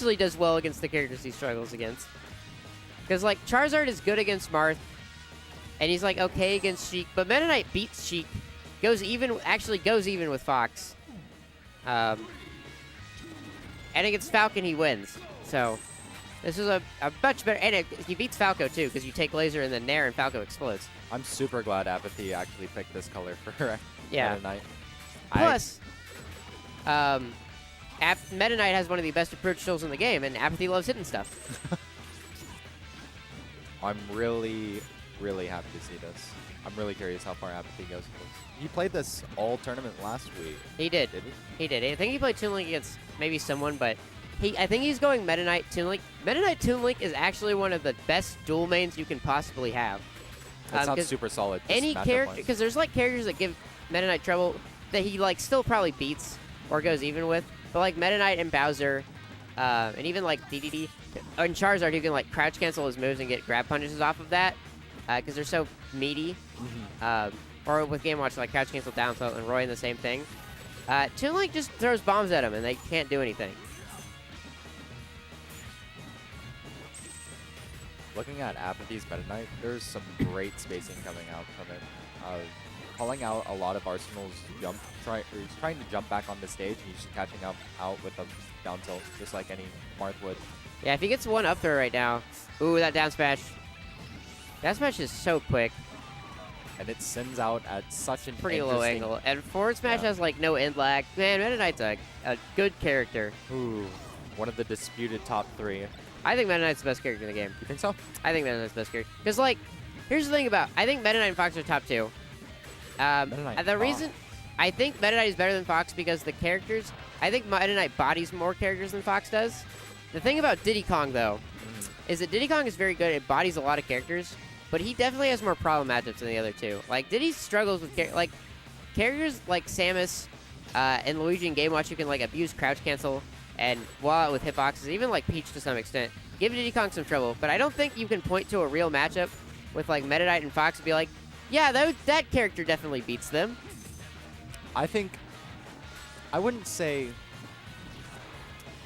Usually does well against the characters he struggles against. Because, like, Charizard is good against Marth, and he's, like, okay against Sheik, but Meta Knight beats Sheik, actually goes even with Fox. And against Falcon, he wins. So, this is a much better, and he beats Falco, too, because you take Laser and then Nair, and Falco explodes. I'm super glad Apathy actually picked this color for Meta Knight. Plus, Meta Knight has one of the best approach tools in the game, and Apathy loves hitting stuff. I'm really, really happy to see this. I'm really curious how far Apathy goes with this. He played this all tournament last week. He did. Did he? He did. I think he played Toon Link against maybe someone, but I think he's going Meta Knight Toon Link. Meta Knight Toon Link is actually one of the best dual mains you can possibly have. That sounds super solid. Any character, because there's like characters that give Meta Knight trouble that he like still probably beats or goes even with, but like Meta Knight and Bowser, and even like DDD and Charizard, you can like crouch cancel his moves and get grab punches off of that, because they're so meaty. Or with Game Watch, like crouch cancel down tilt and Roy in the same thing. Toon Link just throws bombs at him and they can't do anything. Looking at Apathy's Meta Knight, there's some great spacing coming out from it. Calling out a lot of Arsenal's jump. He's trying to jump back on the stage, and he's just catching out with a down tilt, just like any Marth would. Yeah, if he gets one up throw right now. Ooh, that down smash. That smash is so quick. And it sends out at such an pretty low angle. And forward smash has like no end lag. Man, Meta Knight's a good character. Ooh, one of the disputed top 3. I think Meta Knight's the best character in the game. You think so? I think Meta Knight's the best character. Because, like, here's the thing about, I think Meta Knight and Fox are top 2. The reason I think Meta Knight is better than Fox because the characters, I think Meta Knight bodies more characters than Fox does. The thing about Diddy Kong, though, is that Diddy Kong is very good. It bodies a lot of characters, but he definitely has more problem matchups than the other two. Like, Diddy struggles with, characters like Samus and Luigi and Game Watch who can, like, abuse crouch cancel and wall out with hitboxes, even like Peach to some extent. Give Diddy Kong some trouble, but I don't think you can point to a real matchup with like Meta Knight and Fox and be like, yeah, that character definitely beats them. I think, I wouldn't say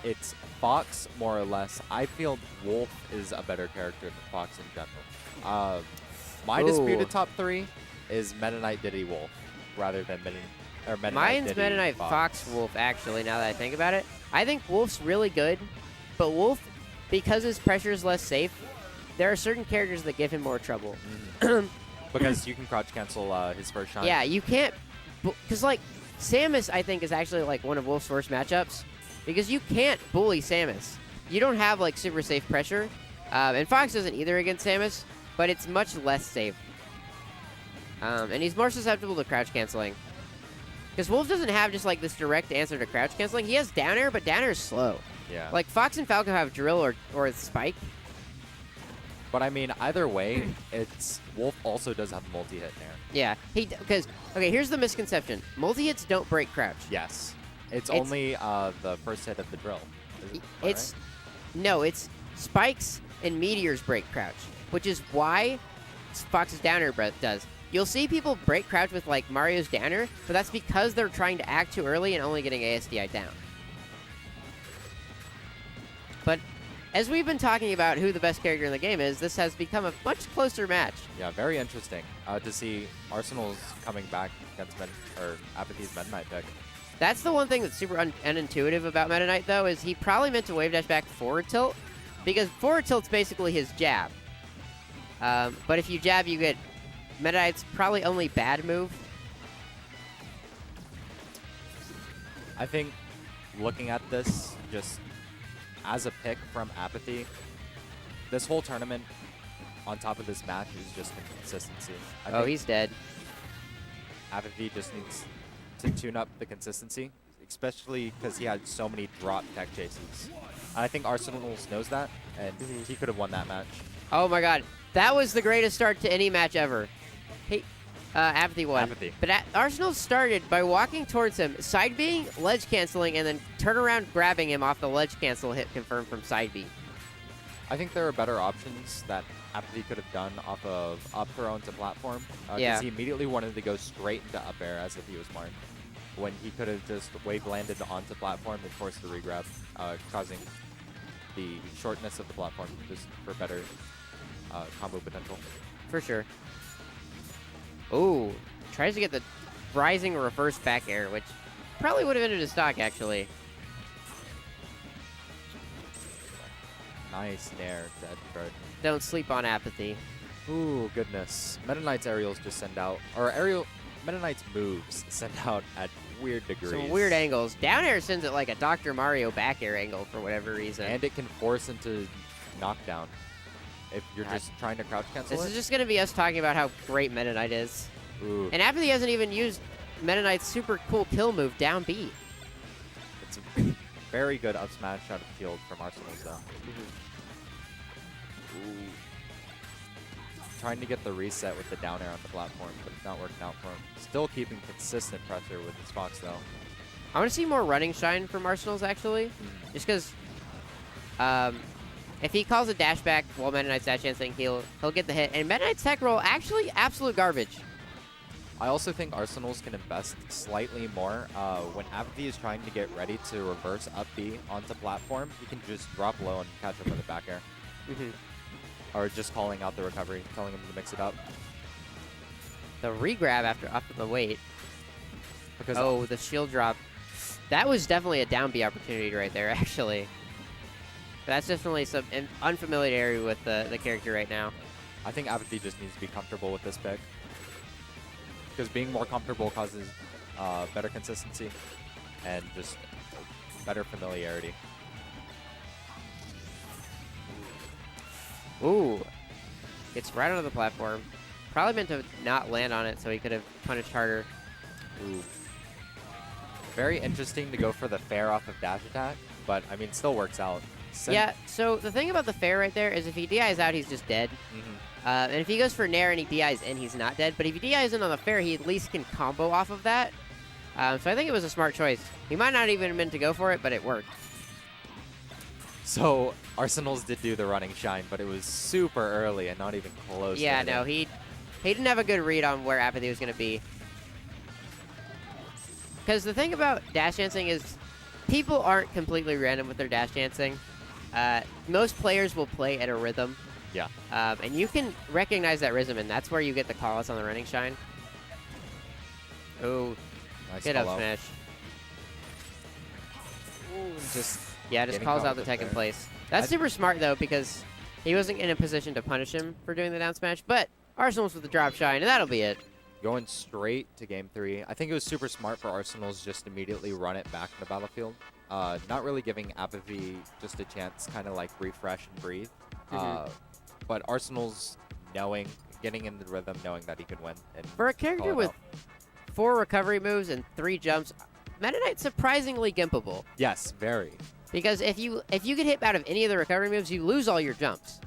it's Fox more or less. I feel Wolf is a better character than Fox in general. My disputed top 3 is Meta Knight, Diddy, Wolf, rather than Meta Knight, Mine's Diddy, Meta Knight, Fox, Wolf, actually, now that I think about it. I think Wolf's really good, but Wolf, because his pressure is less safe, there are certain characters that give him more trouble. Because you can crouch cancel his first shot. Yeah, you can't, because like Samus, I think, is actually like one of Wolf's worst matchups, because you can't bully Samus. You don't have like super safe pressure, and Fox doesn't either against Samus, but it's much less safe. And he's more susceptible to crouch canceling. Because Wolf doesn't have just like this direct answer to crouch canceling. He has down air, but down air is slow. Yeah. Like Fox and Falco have drill or spike. But I mean, either way, it's Wolf also does have multi-hit there. Yeah. Because okay, here's the misconception: multi-hits don't break crouch. Yes. It's only the first hit of the drill. It's it's spikes and meteors break crouch, which is why Fox's down air does. You'll see people break crouch with like Mario's downer, but that's because they're trying to act too early and only getting ASDI down. But as we've been talking about who the best character in the game is, this has become a much closer match. Yeah, very interesting to see Arsenal's coming back against Apathy's Meta Knight pick. That's the one thing that's super unintuitive about Meta Knight, though, is he probably meant to wave dash back forward tilt, because forward tilt's basically his jab. But if you jab, you get Meta Knight's probably only bad move. I think looking at this just as a pick from Apathy, this whole tournament on top of this match is just consistency. Oh, he's dead. Apathy just needs to tune up the consistency, especially because he had so many drop tech chases. I think Arsenals knows that, and he could have won that match. Oh my god. That was the greatest start to any match ever. Apathy won. Apathy. But Arsenal started by walking towards him, side B, ledge canceling, and then turn around grabbing him off the ledge cancel hit confirmed from side B. I think there are better options that Apathy could have done off of up throw into platform. Because he immediately wanted to go straight into up air as if he was Marth, when he could have just wave landed onto platform and forced the regrab, causing the shortness of the platform, just for better combo potential. For sure. Ooh, tries to get the rising reverse back air, which probably would have ended his stock, actually. Nice nair to edge guard. Don't sleep on Apathy. Ooh, goodness. Meta Knight's aerials just send out, or Meta Knight's moves send out at weird degrees. Some weird angles. Down air sends it like a Dr. Mario back air angle for whatever reason. And it can force into knockdown if you're just trying to crouch cancel This it. is just going to be us talking about how great Meta Knight is. Ooh. And Apathy hasn't even used Meta Knight's super cool kill move, down B. It's a very good up smash out of the field from Arsenal's though. Ooh. Trying to get the reset with the down air on the platform, but it's not working out for him. Still keeping consistent pressure with his Fox though. I want to see more running shine from Arsenal's, actually. Just because if he calls a dash back while Meta Knight's dash dancing, he'll get the hit. And Meta Knight's tech roll, actually absolute garbage. I also think Arsenals can invest slightly more. When Apathy is trying to get ready to reverse up B onto platform, he can just drop low and catch him with a back air. Or just calling out the recovery, telling him to mix it up. The regrab after the wait. Because oh, the shield drop. That was definitely a down B opportunity right there, actually. That's definitely some unfamiliarity with the character right now. I think Apathy just needs to be comfortable with this pick. Because being more comfortable causes better consistency and just better familiarity. Ooh. Gets right onto the platform. Probably meant to not land on it so he could have punished harder. Ooh. Very interesting to go for the fair off of dash attack, but I mean, still works out. Yeah, so the thing about the fair right there is if he DIs out, he's just dead. And if he goes for nair and he DIs in, he's not dead. But if he DIs in on the fair, he at least can combo off of that. So I think it was a smart choice. He might not even have meant to go for it, but it worked. So Arsenals did do the running shine, but it was super early and not even close. Yeah, no, he didn't have a good read on where Apathy was going to be. Because the thing about dash dancing is people aren't completely random with their dash dancing. Most players will play at a rhythm. Yeah. And you can recognize that rhythm, and that's where you get the call-outs on the running shine. Oh, Nice good up call out. smash. Ooh, just Just calls out the tech in place. That's super smart, though, because he wasn't in a position to punish him for doing the down smash, but Arsenal's with the drop shine, and that'll be it. going straight to game 3. I think it was super smart for Arsenals just immediately run it back to the battlefield. Not really giving Apathy just a chance kind of like refresh and breathe. But Arsenal's getting in the rhythm, knowing that he could win. And For a character with 4 recovery moves and 3 jumps, Meta Knight's surprisingly gimpable. Yes, very. Because if you get hit out of any of the recovery moves, you lose all your jumps.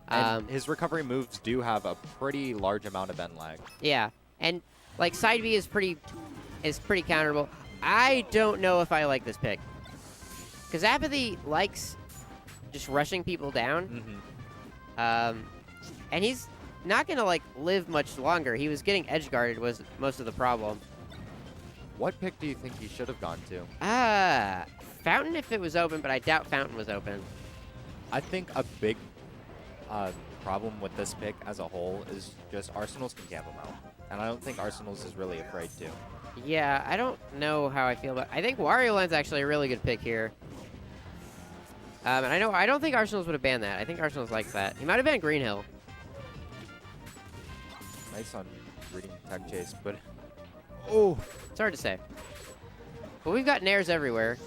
And his recovery moves do have a pretty large amount of end lag. Yeah, and like side B is pretty counterable. I don't know if I like this pick, because Apathy likes just rushing people down. And he's not gonna like live much longer. He was getting edge guarded was most of the problem. What pick do you think he should have gone to? Fountain if it was open, but I doubt Fountain was open. I think a big problem with this pick as a whole is just Arsenals can camp him out. And I don't think Arsenals is really afraid to. Yeah, I don't know how I feel about. I think Wario Land's actually a really good pick here. And I don't think Arsenals would have banned that. I think Arsenals likes that. He might have banned Green Hill. Nice on reading tech chase, but It's hard to say. But we've got nairs everywhere.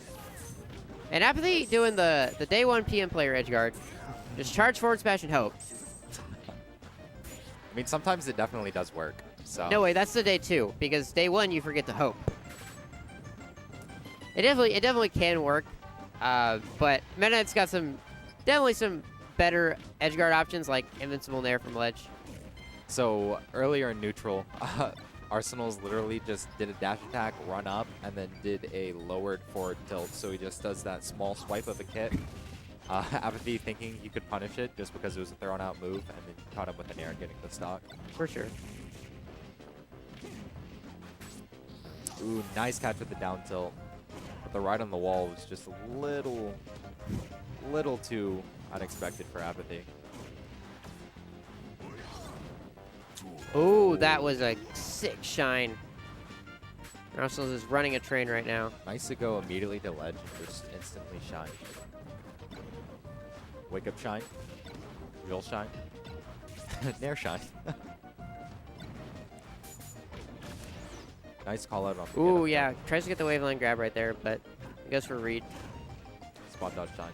And Apathy doing the day 1 PM player edge guard. Just charge forward smash and hope. I mean, sometimes it definitely does work. So No way, that's the day 2, because day 1 you forget to hope. It definitely can work, but Meta Knight's got definitely some better edge guard options like invincible nair from ledge. So earlier in neutral, Arsenal's literally just did a dash attack, run up, and then did a lowered forward tilt. So he just does that small swipe of a kit. Apathy thinking he could punish it just because it was a thrown out move, and then caught him with an air getting the stock. For sure. Ooh, nice catch with the down tilt. But the ride on the wall was just a little little too unexpected for Apathy. Oh, that was a sick shine. Arsenal is running a train right now. Nice to go immediately to ledge and just instantly shine. Wake up shine. Real shine. Nair shine. Nice call out on the Ooh, yeah. Tries to get the waveline grab right there, but I guess for read. Spot dodge shine.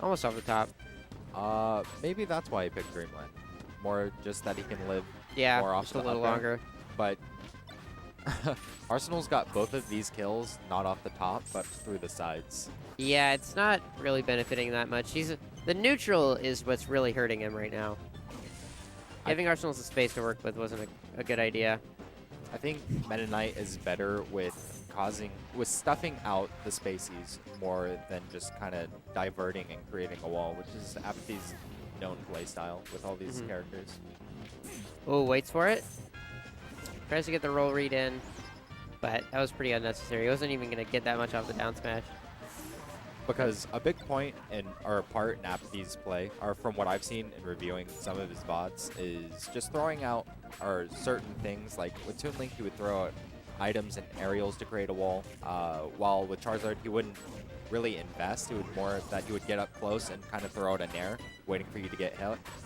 Almost off the top. Maybe that's why he picked Dreamland. More just that he can live Yeah, more off just the a little up air. longer. But Arsenal's got both of these kills, not off the top, but through the sides. Yeah, it's not really benefiting that much. The neutral is what's really hurting him right now. Giving Arsenal some space to work with wasn't a good idea. I think Meta Knight is better with stuffing out the spacies more than just kind of diverting and creating a wall, which is Apathy's known playstyle with all these characters. Oh, waits for it. Tries to get the roll read in, but that was pretty unnecessary. He wasn't even going to get that much off the down smash. Because a big point or part in Apathy's play, or from what I've seen in reviewing some of his VODs, is just throwing out certain things. Like with Toon Link, he would throw out items and aerials to create a wall, while with Charizard, he wouldn't really invest. It would more that he would get up close and kind of throw out a Nair, waiting for you to get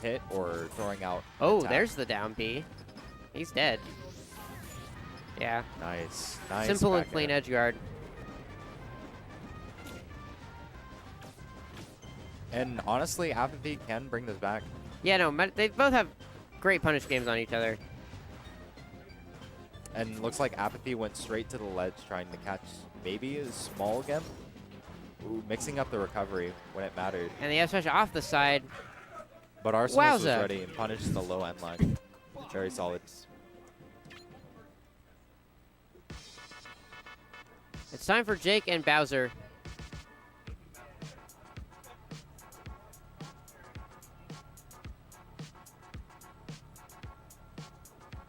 hit or throwing out. Oh, attack. there's the down B. He's dead. Yeah. Nice. Nice. Simple and back clean air. edge guard. And honestly, Apathy can bring this back. Yeah, no, they both have great punish games on each other. And looks like Apathy went straight to the ledge trying to catch maybe a small Gem. Ooh, mixing up the recovery when it mattered. And the F smash off the side. But Arsenal was Wowza. ready and punished the low end line. Very solid. It's time for Jake and Bowser.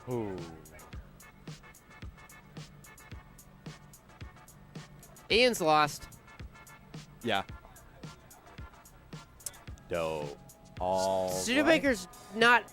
Ooh. Ian's lost. Yeah. Dope. All Studebaker's not